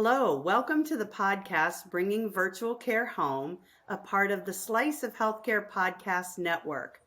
Hello, welcome to the podcast Bringing Virtual Care Home, a part of the Slice of Healthcare Podcast Network.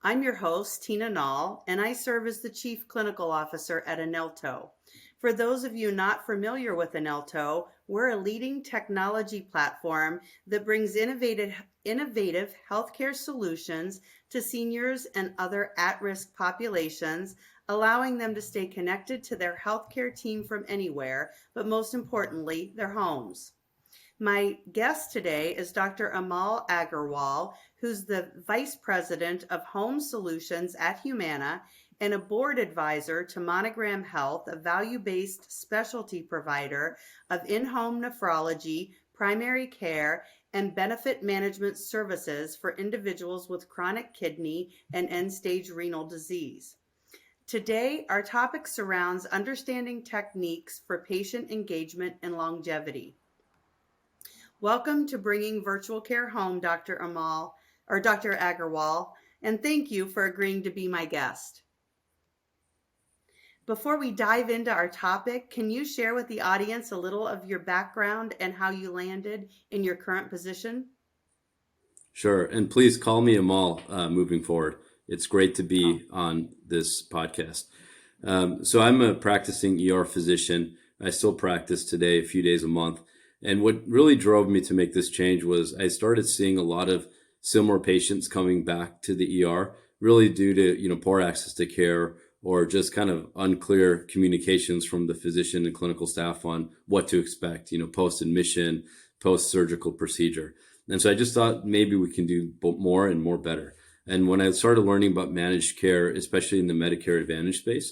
I'm your host, Tina Null, and I serve as the Chief Clinical Officer at Anelto. For those of you not familiar with Anelto, we're a leading technology platform that brings innovative healthcare solutions to seniors and other at-risk populations, allowing them to stay connected to their healthcare team from anywhere, but most importantly, their homes. My guest today is Dr. Amal Agarwal, who's the Vice President of Home Solutions at Humana and a board advisor to Monogram Health, a value-based specialty provider of in-home nephrology, primary care, and benefit management services for individuals with chronic kidney and end-stage renal disease. Today, our topic surrounds understanding techniques for patient engagement and longevity. Welcome to Bringing Virtual Care Home, Dr. Agarwal, and thank you for agreeing to be my guest. Before we dive into our topic, can you share with the audience a little of your background and how you landed in your current position? Sure, and please call me Amal moving forward. It's great to be on this podcast. So I'm a practicing ER physician. I still practice today, a few days a month. And what really drove me to make this change was I started seeing a lot of similar patients coming back to the ER, really due to poor access to care or just kind of unclear communications from the physician and clinical staff on what to expect, post-admission, post-surgical procedure. And so I just thought maybe we can do more and more better. And when I started learning about managed care, especially in the Medicare Advantage space,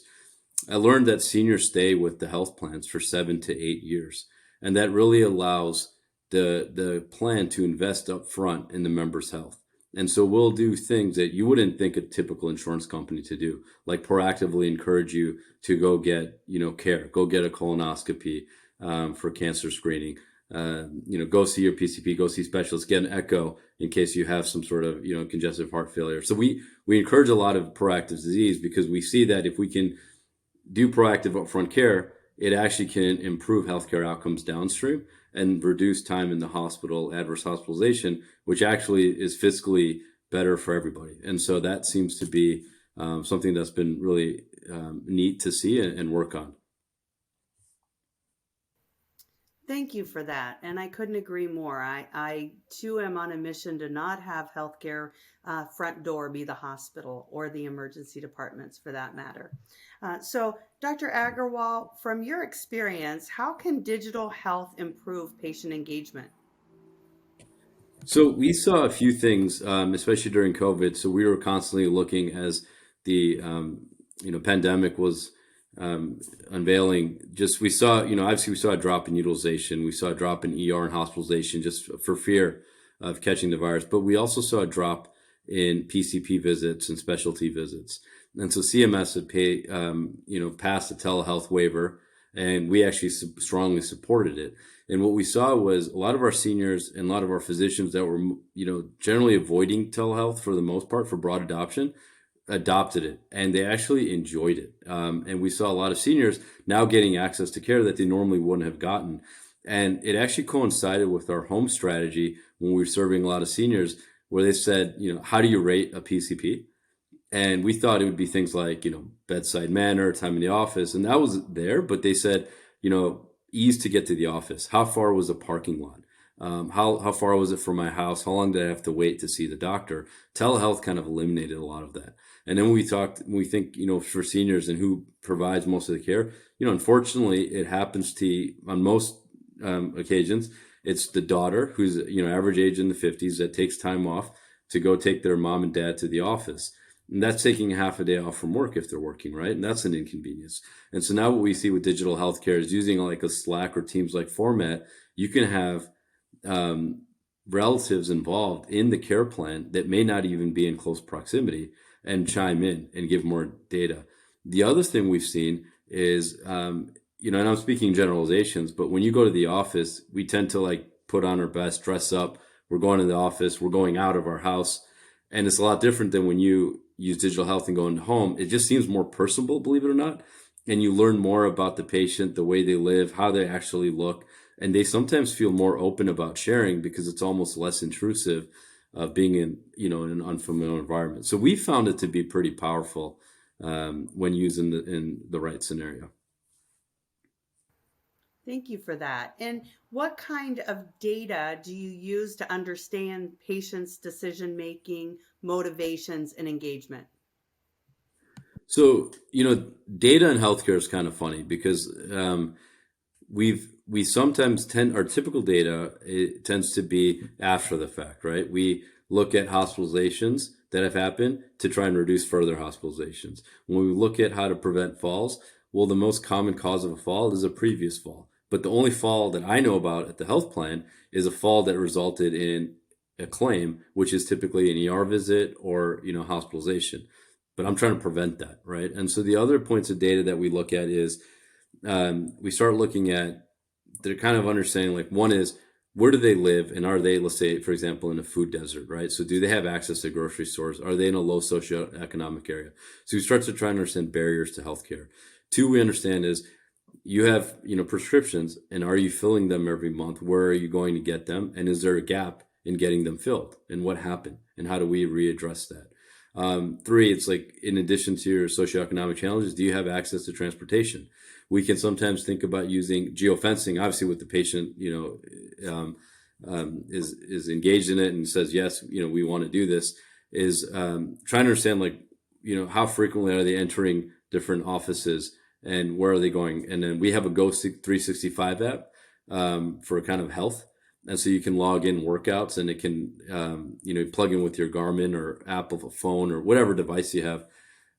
I learned that seniors stay with the health plans for 7 to 8 years. And that really allows the plan to invest up front in the member's health. And so we'll do things that you wouldn't think a typical insurance company to do, like proactively encourage you to go get, care, go get a colonoscopy for cancer screening. Go see your PCP, go see specialists, get an echo in case you have some sort of, congestive heart failure. So we encourage a lot of proactive disease because we see that if we can do proactive upfront care, it actually can improve healthcare outcomes downstream and reduce time in the hospital, adverse hospitalization, which actually is fiscally better for everybody. And so that seems to be something that's been really neat to see and work on. Thank you for that. And I couldn't agree more. I too am on a mission to not have healthcare front door be the hospital or the emergency departments for that matter. So Dr. Agarwal, from your experience, how can digital health improve patient engagement? So we saw a few things, especially during COVID. So we were constantly looking as the pandemic was unveiling. We saw a drop in utilization. We saw a drop in ER and hospitalization just for fear of catching the virus. But we also saw a drop in PCP visits and specialty visits. And so CMS had passed a telehealth waiver, and we actually strongly supported it. And what we saw was a lot of our seniors and a lot of our physicians that were, generally avoiding telehealth for the most part for broad adoption, adopted it, and they actually enjoyed it. And we saw a lot of seniors now getting access to care that they normally wouldn't have gotten. And it actually coincided with our home strategy when we were serving a lot of seniors, where they said, how do you rate a PCP? And we thought it would be things like, bedside manner, time in the office. And that was there, but they said, ease to get to the office. How far was the parking lot? How far was it from my house? How long did I have to wait to see the doctor? Telehealth kind of eliminated a lot of that. And then we think, for seniors and who provides most of the care, unfortunately, it happens on most occasions, it's the daughter who's, average age in the 50s that takes time off to go take their mom and dad to the office. And that's taking half a day off from work if they're working, right? And that's an inconvenience. And so now what we see with digital healthcare is using like a Slack or Teams-like format, you can have relatives involved in the care plan that may not even be in close proximity and chime in and give more data. The other thing we've seen is, and I'm speaking generalizations, but when you go to the office, we tend to put on our best, dress up. We're going to the office, we're going out of our house. And it's a lot different than when you use digital health and go into home. It just seems more personable, believe it or not. and you learn more about the patient, the way they live, how they actually look, and they sometimes feel more open about sharing because it's almost less intrusive of being in in an unfamiliar environment. So we found it to be pretty powerful when used in the right scenario. Thank you for that. And what kind of data do you use to understand patients' decision making, motivations, and engagement? So, data in healthcare is kind of funny because we sometimes tend our typical data, it tends to be after the fact, right? We look at hospitalizations that have happened to try and reduce further hospitalizations. When we look at how to prevent falls, well, the most common cause of a fall is a previous fall. But the only fall that I know about at the health plan is a fall that resulted in a claim, which is typically an ER visit or hospitalization. But I'm trying to prevent that, right? And so the other points of data that we look at is we start looking at they're kind of understanding, like, one is, where do they live, and are they, let's say, for example, in a food desert, right? So do they have access to grocery stores? Are they in a low socioeconomic area? So we start to try and understand barriers to healthcare. Two, we understand is, you have prescriptions, and are you filling them every month? Where are you going to get them, and is there a gap in getting them filled, and what happened, and how do we readdress that? Three, it's like, in addition to your socioeconomic challenges, do you have access to transportation? We can sometimes think about using geofencing, obviously with the patient, is engaged in it and says, yes, we want to do this, is trying to understand, like, how frequently are they entering different offices, and where are they going? And then we have a Go 365 app for kind of health. And so you can log in workouts, and it can, plug in with your Garmin or Apple phone or whatever device you have.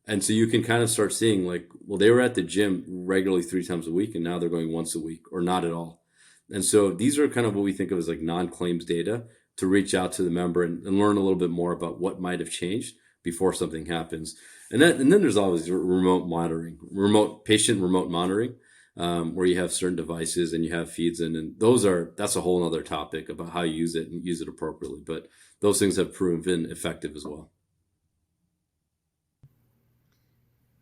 And so you can kind of start seeing, like, well, they were at the gym regularly 3 times a week, and now they're going once a week or not at all. And so these are kind of what we think of as like non-claims data to reach out to the member and learn a little bit more about what might have changed before something happens. And then there's always remote monitoring, remote monitoring, where you have certain devices and you have feeds in, and that's a whole other topic about how you use it and use it appropriately. But those things have proven effective as well.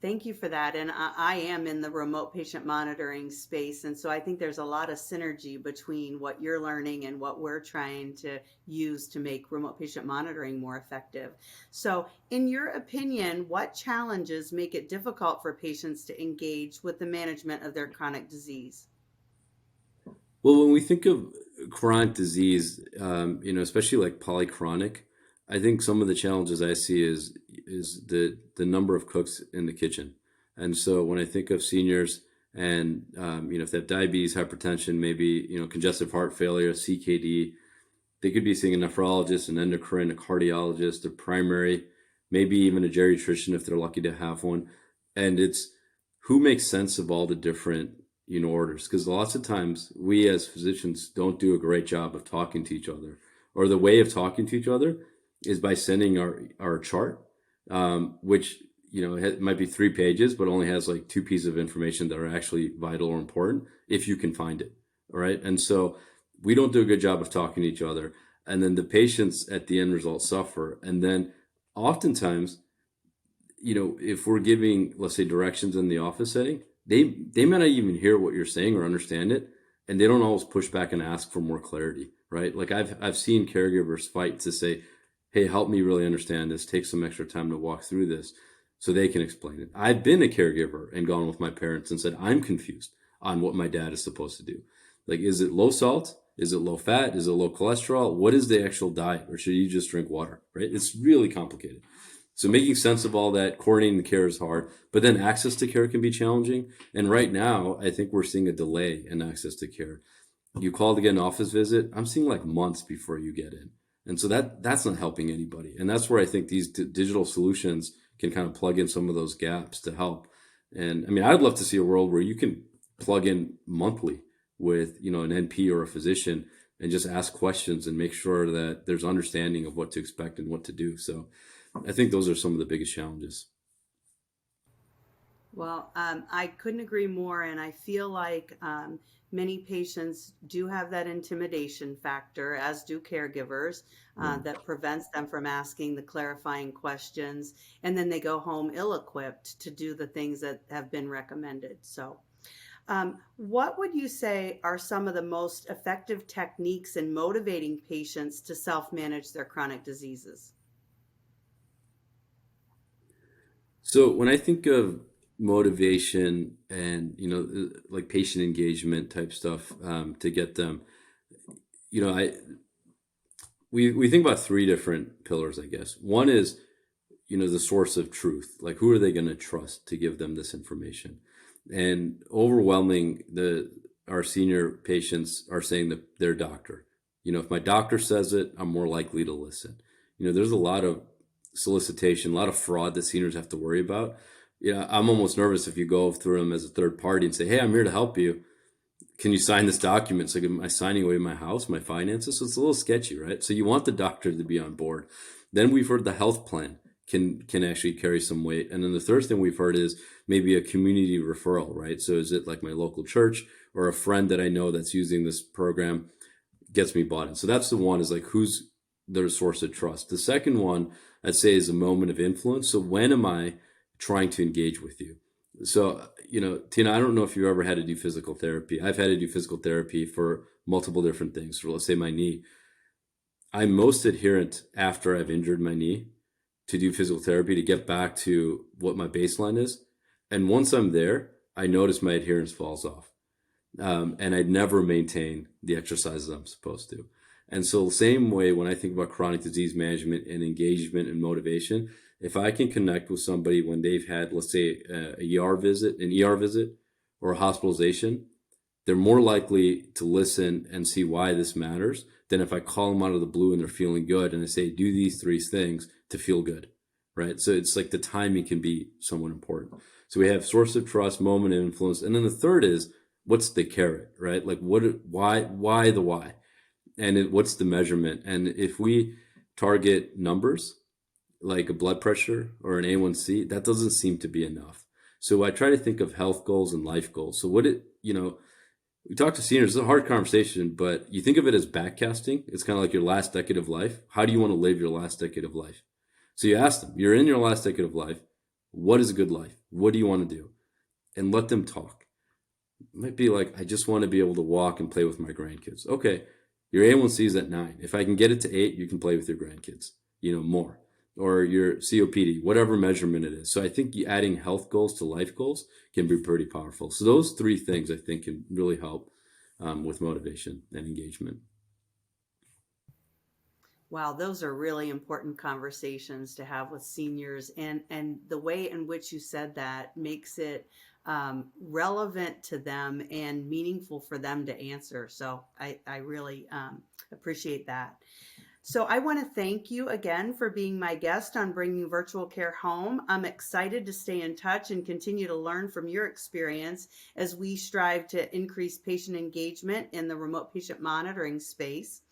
Thank you for that. And I am in the remote patient monitoring space. And so I think there's a lot of synergy between what you're learning and what we're trying to use to make remote patient monitoring more effective. So, in your opinion, what challenges make it difficult for patients to engage with the management of their chronic disease? Well, when we think of chronic disease, especially like polychronic, I think some of the challenges I see is the number of cooks in the kitchen. And so when I think of seniors and if they have diabetes, hypertension, maybe congestive heart failure, CKD, they could be seeing a nephrologist, an endocrine, a cardiologist, a primary, maybe even a geriatrician if they're lucky to have one. And it's who makes sense of all the different orders, because lots of times we as physicians don't do a great job of talking to each other, or the way of talking to each other is by sending our chart, which it might be 3 pages but only has like 2 pieces of information that are actually vital or important if you can find it. All right, and so we don't do a good job of talking to each other, and then the patients at the end result suffer. And then oftentimes, if we're giving, let's say, directions in the office setting, they may not even hear what you're saying or understand it, and they don't always push back and ask for more clarity, right? Like, I've seen caregivers fight to say, hey, help me really understand this, take some extra time to walk through this so they can explain it. I've been a caregiver and gone with my parents and said, I'm confused on what my dad is supposed to do. Like, is it low salt? Is it low fat? Is it low cholesterol? What is the actual diet? Or should you just drink water, right? It's really complicated. So making sense of all that, coordinating the care is hard, but then access to care can be challenging. And right now, I think we're seeing a delay in access to care. You call to get an office visit, I'm seeing like months before you get in. And so that's not helping anybody. And that's where I think these digital solutions can kind of plug in some of those gaps to help. And I mean, I'd love to see a world where you can plug in monthly with, an NP or a physician and just ask questions and make sure that there's understanding of what to expect and what to do. So I think those are some of the biggest challenges. Well, I couldn't agree more. And I feel like many patients do have that intimidation factor, as do caregivers, Yeah. that prevents them from asking the clarifying questions. And then they go home ill equipped to do the things that have been recommended. So, what would you say are some of the most effective techniques in motivating patients to self manage their chronic diseases? So when I think of motivation and like patient engagement type stuff, to get them, I we think about three different pillars, I guess. One is the source of truth, like who are they going to trust to give them this information. And overwhelming the our senior patients are saying that their doctor. If my doctor says it, I'm more likely to listen. There's a lot of solicitation, a lot of fraud that seniors have to worry about. Yeah, I'm almost nervous if you go through them as a third party and say, hey, I'm here to help you, can you sign this document? So am I signing away my house, my finances? So it's a little sketchy, right? So you want the doctor to be on board. Then we've heard the health plan can actually carry some weight. And then the third thing we've heard is maybe a community referral, right? So is it like my local church or a friend that I know that's using this program gets me bought in? So that's the one, is like, who's their source of trust. The second one I'd say is a moment of influence. So when am I trying to engage with you? So, Tina, I don't know if you ever had to do physical therapy. I've had to do physical therapy for multiple different things. For, let's say, my knee. I'm most adherent after I've injured my knee to do physical therapy to get back to what my baseline is. And once I'm there, I notice my adherence falls off. And I'd never maintain the exercises I'm supposed to. And so, same way when I think about chronic disease management and engagement and motivation, if I can connect with somebody when they've had, let's say, an ER visit, or a hospitalization, they're more likely to listen and see why this matters than if I call them out of the blue and they're feeling good and I say, do these three things to feel good, right? So it's like the timing can be somewhat important. So we have source of trust, moment of influence, and then the third is, what's the carrot, right? Like why the why, and what's the measurement? And if we target numbers like a blood pressure or an A1C, that doesn't seem to be enough. So I try to think of health goals and life goals. So we talk to seniors, it's a hard conversation, but you think of it as backcasting. It's kind of like your last decade of life. How do you want to live your last decade of life? So you ask them, you're in your last decade of life. What is a good life? What do you want to do? And let them talk. It might be like, I just want to be able to walk and play with my grandkids. Okay, your A1C is at 9. If I can get it to 8, you can play with your grandkids, more. Or your COPD, whatever measurement it is. So I think adding health goals to life goals can be pretty powerful. So those three things I think can really help with motivation and engagement. Wow, those are really important conversations to have with seniors, and the way in which you said that makes it relevant to them and meaningful for them to answer. So I really appreciate that. So I want to thank you again for being my guest on Bringing Virtual Care Home. I'm excited to stay in touch and continue to learn from your experience as we strive to increase patient engagement in the remote patient monitoring space.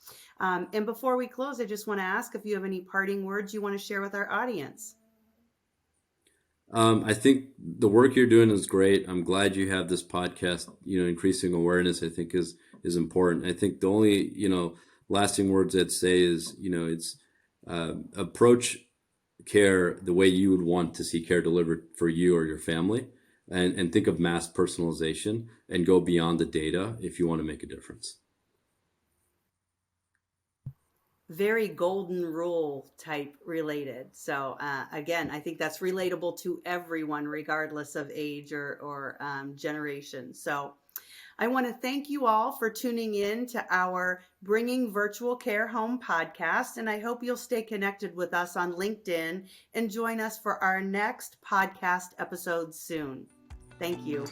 And before we close, I just want to ask if you have any parting words you want to share with our audience. I think the work you're doing is great. I'm glad you have this podcast. Increasing awareness, I think, is important. I think the only lasting words I'd say is it's approach care the way you would want to see care delivered for you or your family, and think of mass personalization and go beyond the data if you want to make a difference. Very golden rule type related. So again, I think that's relatable to everyone, regardless of age or generation. So I want to thank you all for tuning in to our Bringing Virtual Care Home podcast, and I hope you'll stay connected with us on LinkedIn and join us for our next podcast episode soon. Thank you.